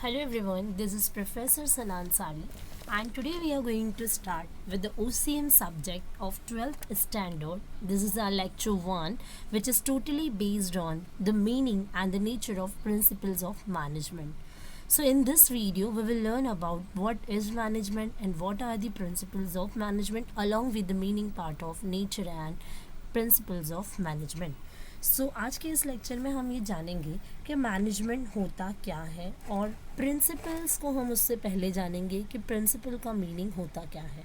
Hello everyone, this is Professor Sanan Sari and today we are going to start with the OCM subject of 12th standard. This is our lecture 1 which is totally based on the meaning and the nature of principles of management. So in this video we will learn about what is management and what are the principles of management along with the meaning part of nature and principles of management. आज के इस lecture में हम ये जानेंगे कि management होता क्या है और प्रिंसिपल्स को हम उससे पहले जानेंगे कि प्रिंसिपल का मीनिंग होता क्या है.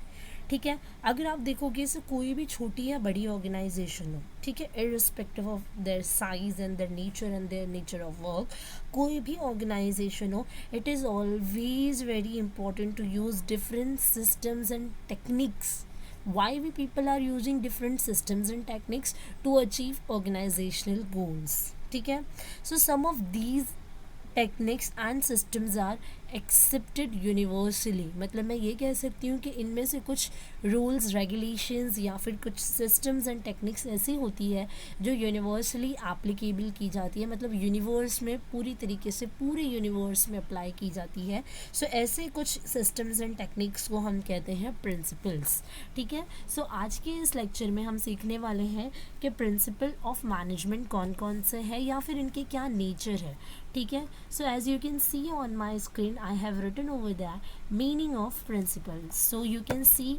ठीक है, अगर आप देखोगे इसे कोई भी छोटी या बड़ी ऑर्गेनाइजेशन हो, ठीक है, irrespective of their size and their nature of work, कोई भी ऑर्गेनाइजेशन हो, it is always very important to use different systems and techniques. Why we people are using different systems and techniques to achieve organizational goals. ठीक है, so some of these techniques and systems are accepted universally. मतलब मैं ये कह सकती हूँ कि इनमें से कुछ रूल्स रेगुलेशंस या फिर कुछ सिस्टम्स एंड टेक्निक्स ऐसी होती है जो यूनिवर्सली एप्लीकेबल की जाती है, मतलब यूनिवर्स में पूरी तरीके से पूरे यूनिवर्स में अप्लाई की जाती है. सो ऐसे कुछ सिस्टम्स एंड टेक्निक्स को हम कहते हैं प्रिंसिपल्स. ठीक है, सो आज के इस लेक्चर में हम सीखने वाले हैं कि प्रिंसिपल ऑफ मैनेजमेंट कौन कौन से हैं या फिर इनके क्या नेचर है. ठीक है, so as you can see on my screen I have written over there meaning of principles. So you can see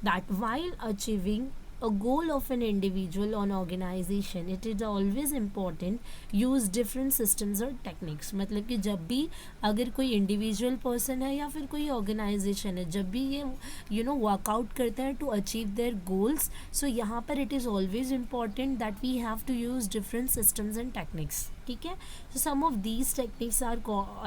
that while achieving a goal of an individual or organization, it is always important use different systems or techniques. मतलब कि जब भी अगर कोई individual person है या फिर कोई ऑर्गेनाइजेशन है, जब भी ये वर्कआउट करते हैं to achieve their goals, so यहाँ पर it is always important that we have to use different systems and techniques. ठीक है, so some of these techniques are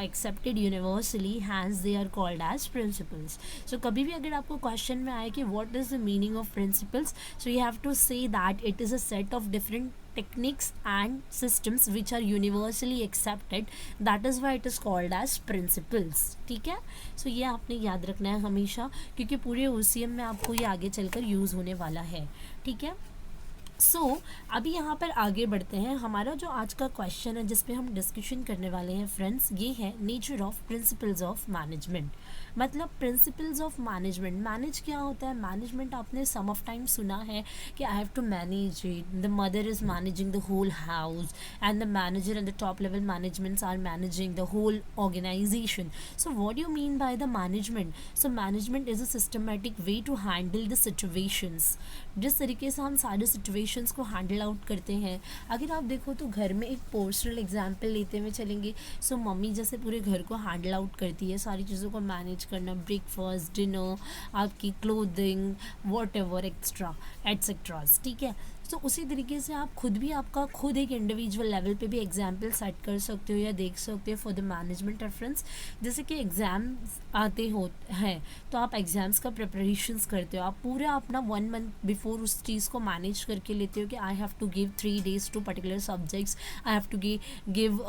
accepted universally, hence they are called as principles. So कभी भी अगर आपको question में आए कि what is the meaning of principles, so you have to say that it is a set of different techniques and systems which are universally accepted, that is why it is called as principles. ठीक है, so ये आपने याद रखना है हमेशा क्योंकि पूरे OCM में आपको ये आगे चलकर यूज़ होने वाला है. ठीक है, अभी यहाँ पर आगे बढ़ते हैं. हमारा जो आज का क्वेश्चन है जिस पे हम डिस्कशन करने वाले हैं फ्रेंड्स, ये है nature of principles of management. मतलब प्रिंसिपल्स ऑफ मैनेजमेंट, मैनेज क्या होता है. मैनेजमेंट आपने सम ऑफ टाइम सुना है कि I have to manage it, the mother is managing the whole house and the manager and the top level managements are managing the whole organisation. So what you mean by the management? So management is a systematic way to handle the situations. जिस तरीके से हम सारे situations को handle out करते हैं, अगर आप देखो तो घर में एक पर्सनल एग्जांपल लेते हुए चलेंगे. सो मम्मी जैसे पूरे घर को हैंडल आउट करती है, सारी चीज़ों को मैनेज करना, ब्रेकफास्ट, डिनर, आपकी क्लोथिंग, वॉट एवर एक्स्ट्रा एट्सेट्रास. ठीक है, तो उसी तरीके से आप खुद भी आपका खुद एक इंडिविजुअल लेवल पे भी एग्जाम्पल सेट कर सकते हो या देख सकते हो फॉर द मैनेजमेंट रेफरेंस. जैसे कि एग्ज़ाम्स आते हो हैं तो आप एग्ज़ाम्स का प्रिपरेशंस करते हो, आप पूरा अपना 1 मंथ बिफोर उस चीज़ को मैनेज करके लेते हो कि I have to give 3 days to particular subjects, I have to give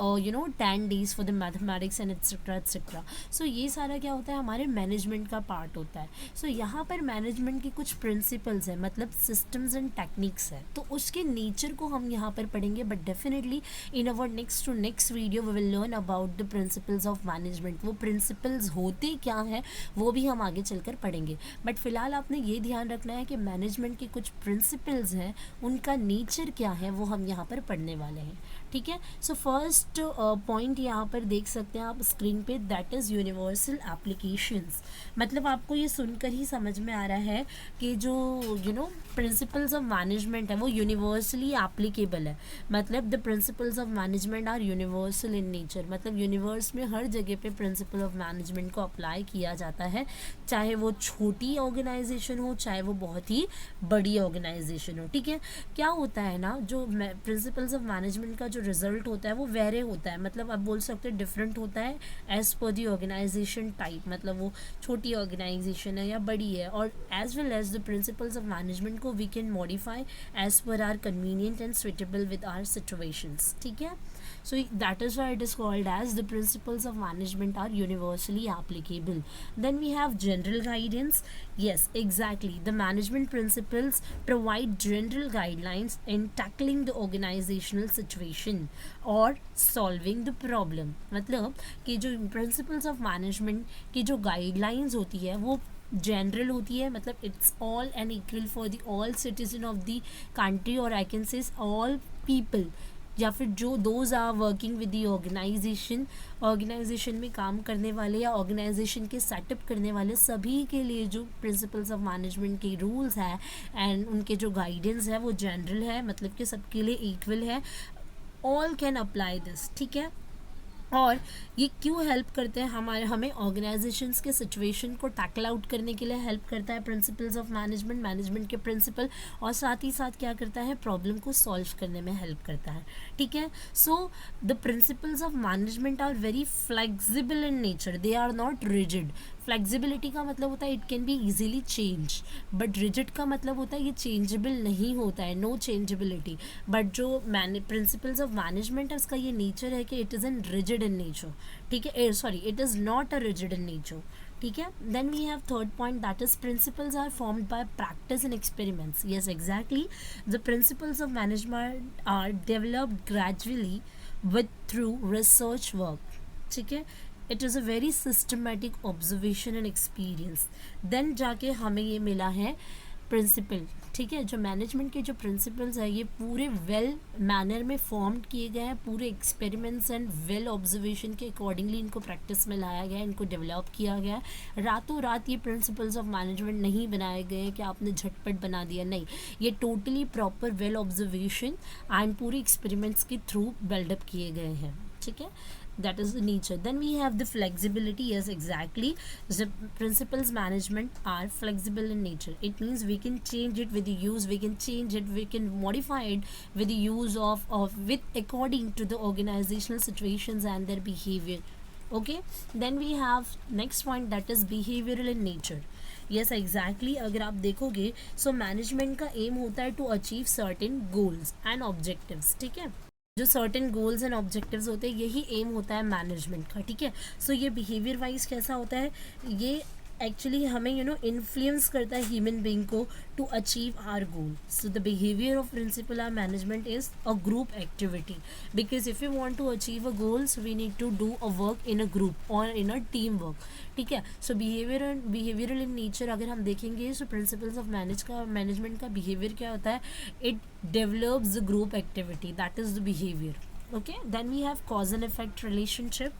10 days for the mathematics and etcetera etcetera. So ये सारा क्या होता है, हमारे मैनेजमेंट का पार्ट होता है. सो यहाँ पर मैनेजमेंट के कुछ प्रिंसिपल्स हैं, मतलब सिस्टम्स एंड टेक्निक्स है, तो उसके नेचर को हम यहाँ पर पढ़ेंगे. But definitely in our next video we will learn about the principles of management. वो प्रिंसिपल्स होते क्या हैं वो भी हम आगे चलकर पढ़ेंगे. बट फिलहाल आपने ये ध्यान रखना है कि मैनेजमेंट के कुछ प्रिंसिपल्स हैं, उनका नेचर क्या है वो हम यहाँ पर पढ़ने वाले हैं. ठीक है, सो फर्स्ट पॉइंट यहाँ पर देख सकते हैं आप स्क्रीन पे, दैट इज़ यूनिवर्सल एप्लीकेशंस. मतलब आपको ये सुनकर ही समझ में आ रहा है कि जो प्रिंसिपल्स ऑफ मैनेजमेंट है वो यूनिवर्सली एप्लीकेबल है. मतलब the principles of management are universal in nature. मतलब यूनिवर्स में हर जगह पे प्रिंसिपल ऑफ मैनेजमेंट को अप्लाई किया जाता है, चाहे वो छोटी ऑर्गेनाइजेशन हो चाहे वो बहुत ही बड़ी ऑर्गेनाइजेशन हो. ठीक है, क्या होता है ना, जो प्रिंसिपल्स ऑफ मैनेजमेंट का जो रिजल्ट होता है वो वेरे होता है. मतलब आप बोल सकते हैं डिफरेंट होता है एज पर दी ऑर्गेनाइजेशन टाइप. मतलब वो छोटी ऑर्गेनाइजेशन है या बड़ी है, और as well as the principles of management को we can modify as per our convenient and suitable with our situations. ठीक है, So that is why it is called as the principles of management are universally applicable. Then we have general guidance. Yes, exactly. The management principles provide general guidelines in tackling the organizational situation और solving the problem. मतलब कि जो principles of management की जो guidelines होती है वो general होती है, मतलब it's all and equal for the all citizen of the country, और I can say all people, या फिर जो those are working with the organisation में काम करने वाले या ऑर्गेनाइजेशन के सेटअप करने वाले सभी के लिए जो प्रिंसिपल्स ऑफ मैनेजमेंट के रूल्स हैं एंड उनके जो गाइडेंस है वो जनरल है, मतलब कि सबके लिए इक्वल है. All can apply this. ठीक है. और ये क्यों हेल्प करते हैं हमें ऑर्गेनाइजेशंस के सिचुएशन को टैकल आउट करने के लिए हेल्प करता है प्रिंसिपल्स ऑफ मैनेजमेंट के प्रिंसिपल, और साथ ही साथ क्या करता है, प्रॉब्लम को सॉल्व करने में हेल्प करता है. ठीक है. So the principles of management are very flexible in nature, they are not rigid. Flexibility का मतलब होता है it can be easily change, but rigid का मतलब होता है ये चेंजेबल नहीं होता है, नो चेंजेबिलिटी. बट जो प्रिंसिपल्स ऑफ मैनेजमेंट है उसका ये नेचर है कि it is in rigid in nature. ठीक है. Sorry, it is not a rigid in nature. ठीक है. Then we have third point, that is principles are formed by practice and experiments. Yes, exactly. The principles of management are developed gradually with through research work. ठीक है. It is a very systematic observation and experience. Then जाके हमें ये मिला है principal. ठीक है. जो मैनेजमेंट के जो प्रिंसिपल्स है ये पूरे वेल मैनर में फॉर्म्ड किए गए हैं, पूरे एक्सपेरिमेंट्स एंड वेल ऑब्जर्वेशन के अकॉर्डिंगली इनको प्रैक्टिस में लाया गया है, इनको डेवलप किया गया है. रातों रात ये प्रिंसिपल्स ऑफ मैनेजमेंट नहीं बनाए गए हैं कि आपने झटपट बना दिया, नहीं. ये totally proper well observation and पूरे एक्सपेरिमेंट्स के थ्रू बिल्डअप किए गए हैं. ठीक है. That is the nature. Then we have the flexibility. Yes, exactly. The principles management are flexible in nature. It means we can change it with the use, we can change it, we can modify it with the use of with according to the organizational situations and their behavior. Okay. Then we have next point, that is behavioral in nature. Yes, exactly. अगर आप देखोगे so management का aim होता है to achieve certain goals and objectives. ठीक है. जो certain goals and objectives होते हैं यही एम होता है मैनेजमेंट का. ठीक है. सो ये बिहेवियर वाइज कैसा होता है, ये एक्चुअली हमें इन्फ्लुएंस करता है ह्यूमन बीइंग को to achieve our goal. So the behaviour of principle are management is a group activity, because if you want to achieve a goal so we need to do a work in a group और in a team work. ठीक है. सो behavioural in nature अगर हम देखेंगे so principles of management का behaviour क्या होता है, it develops the group activity, that is the behaviour. Okay. Then we have cause and effect relationship.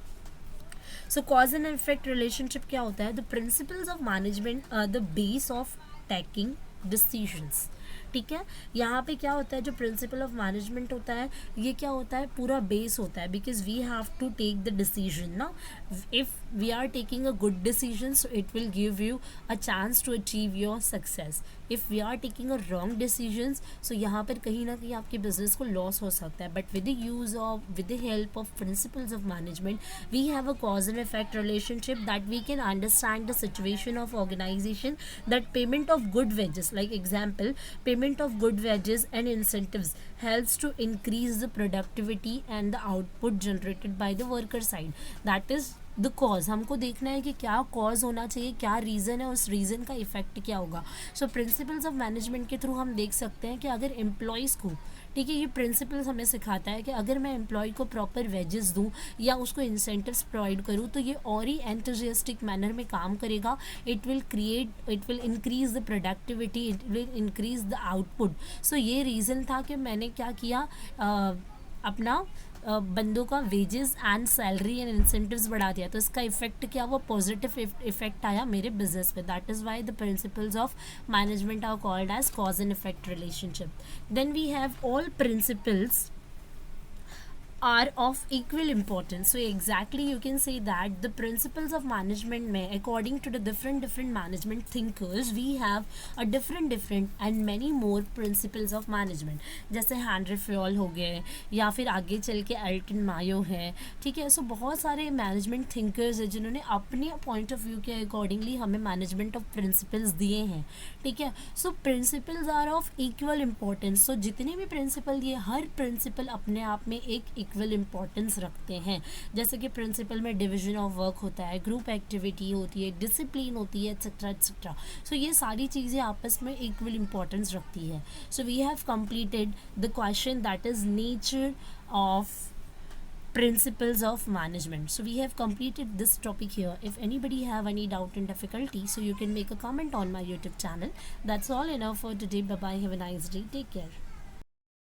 So cause and effect relationship क्या होता है, the principles of management are the base of taking decisions. ठीक है. यहाँ पे क्या होता है, जो प्रिंसिपल ऑफ मैनेजमेंट होता है ये क्या होता है, पूरा बेस होता है, because we have to take the decision ना. If we are taking a good decision so it will give you a chance to achieve your success. If we are taking a wrong decision so यहाँ पर कहीं ना कहीं आपके business को loss हो सकता है. But with the help of principles of management we have a cause and effect relationship that we can understand the situation of organisation, that payment of good wages, like example payment of good wages and incentives helps to increase the productivity and the output generated by the worker side. That is the cause. हमको देखना है कि क्या cause होना चाहिए, क्या reason है, उस रीज़न का इफेक्ट क्या होगा. सो प्रिंसिपल्स ऑफ मैनेजमेंट के थ्रू हम देख सकते हैं कि अगर एम्प्लॉयज़ को, ठीक है, ये प्रिंसिपल्स हमें सिखाता है कि अगर मैं एम्प्लॉय को प्रॉपर वेजेस दूँ या उसको इंसेंटिव्स प्रोवाइड करूँ तो ये और ही एंथुजियास्टिक मैनर में काम करेगा. It will increase the productivity, it will increase the output. So ये रीज़न था कि मैंने क्या किया, अपना बंदों का wages and salary and incentives बढ़ा दिया. तो इसका इफेक्ट क्या हुआ, पॉजिटिव इफेक्ट आया मेरे बिजनेस पे. That is why the principles of management are called as cause and effect relationship. Then we have all principles are of equal importance. So exactly you can say that the principles of management में according to the different management thinkers we have a different and many more principles of management. जैसे Henry Fayol हो गए या फिर आगे चल के Alton मायो है. ठीक है. सो बहुत सारे मैनेजमेंट थिंकर्स हैं जिन्होंने अपने पॉइंट ऑफ व्यू के अकॉर्डिंगली हमें मैनेजमेंट ऑफ प्रिंसिपल्स दिए हैं. ठीक है. So principles are of equal importance. So जितने भी प्रिंसिपल दिए, हर प्रिंसिपल अपने आप में एक इक्वल इम्पोर्टेंस रखते हैं। जैसे कि प्रिंसिपल में डिवीजन ऑफ वर्क होता है, ग्रुप एक्टिविटी होती है, डिसिप्लिन होती है, एक्सेट्रा एक्सेट्रा। सो ये सारी चीज़ें आपस में इक्वल इम्पोर्टेंस रखती है। So we have completed the question that is nature of principles of management. So we have completed this topic here. If anybody have any doubt and difficulty, so you can make a comment on my YouTube channel. That's all enough for today. Bye bye, have a nice day, take care.